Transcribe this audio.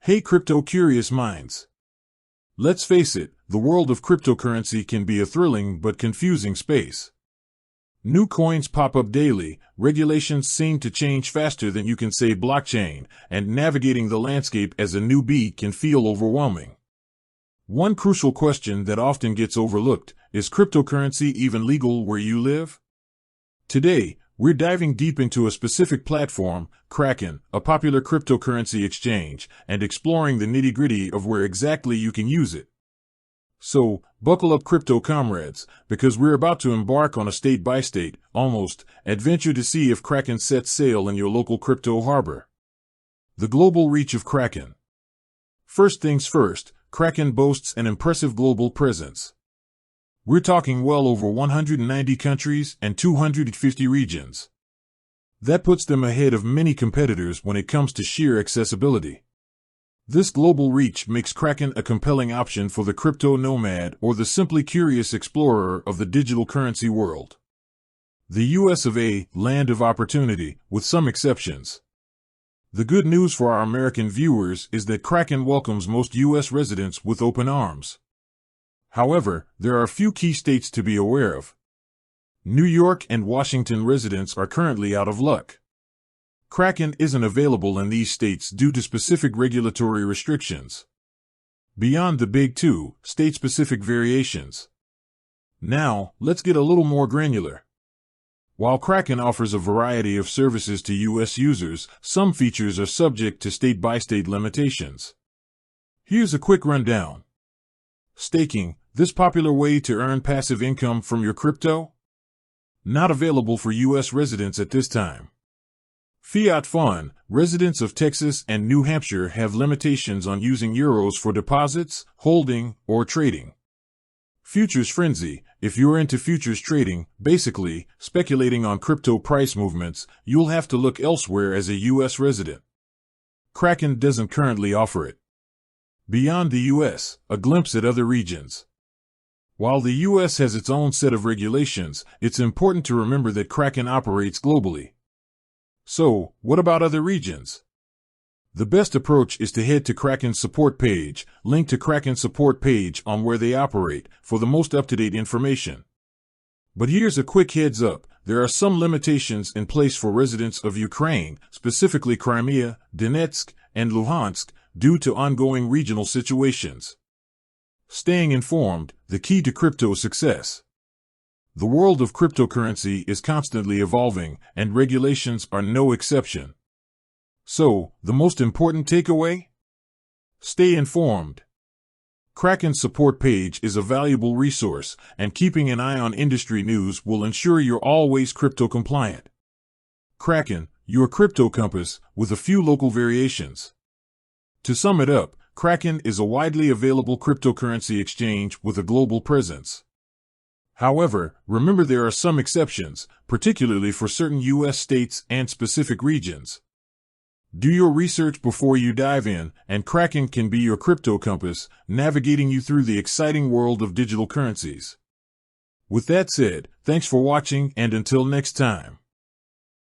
Hey crypto-curious minds! Let's face it, the world of cryptocurrency can be a thrilling but confusing space. New coins pop up daily, regulations seem to change faster than you can say blockchain, and navigating the landscape as a newbie can feel overwhelming. One crucial question that often gets overlooked: is cryptocurrency even legal where you live? Today, we're diving deep into a specific platform, Kraken, a popular cryptocurrency exchange, and exploring the nitty-gritty of where exactly you can use it. So, buckle up crypto comrades, because we're about to embark on a state-by-state, almost, adventure to see if Kraken sets sail in your local crypto harbor. The global reach of Kraken. First things first, Kraken boasts an impressive global presence. We're talking well over 190 countries and 250 regions. That puts them ahead of many competitors when it comes to sheer accessibility. This global reach makes Kraken a compelling option for the crypto nomad or the simply curious explorer of the digital currency world. The US of A, land of opportunity, with some exceptions. The good news for our American viewers is that Kraken welcomes most US residents with open arms. However, there are a few key states to be aware of. New York and Washington residents are currently out of luck. Kraken isn't available in these states due to specific regulatory restrictions. Beyond the big two, state-specific variations. Now, let's get a little more granular. While Kraken offers a variety of services to US users, some features are subject to state-by-state limitations. Here's a quick rundown. Staking, this popular way to earn passive income from your crypto? Not available for US residents at this time. Fiat Fund, residents of Texas and New Hampshire have limitations on using euros for deposits, holding, or trading. Futures Frenzy, if you're into futures trading, basically, speculating on crypto price movements, you'll have to look elsewhere as a US resident. Kraken doesn't currently offer it. Beyond the US, a glimpse at other regions. While the US has its own set of regulations, it's important to remember that Kraken operates globally. So, what about other regions? The best approach is to head to Kraken's support page, link to Kraken's support page on where they operate, for the most up-to-date information. But here's a quick heads up, there are some limitations in place for residents of Ukraine, specifically Crimea, Donetsk, and Luhansk, due to ongoing regional situations. Staying informed, the key to crypto success. The world of cryptocurrency is constantly evolving, and regulations are no exception. So, the most important takeaway? Stay informed. Kraken's support page is a valuable resource, and keeping an eye on industry news will ensure you're always crypto compliant. Kraken, your crypto compass, with a few local variations. To sum it up, Kraken is a widely available cryptocurrency exchange with a global presence. However, remember there are some exceptions, particularly for certain US states and specific regions. Do your research before you dive in, and Kraken can be your crypto compass, navigating you through the exciting world of digital currencies. With that said, thanks for watching, and until next time.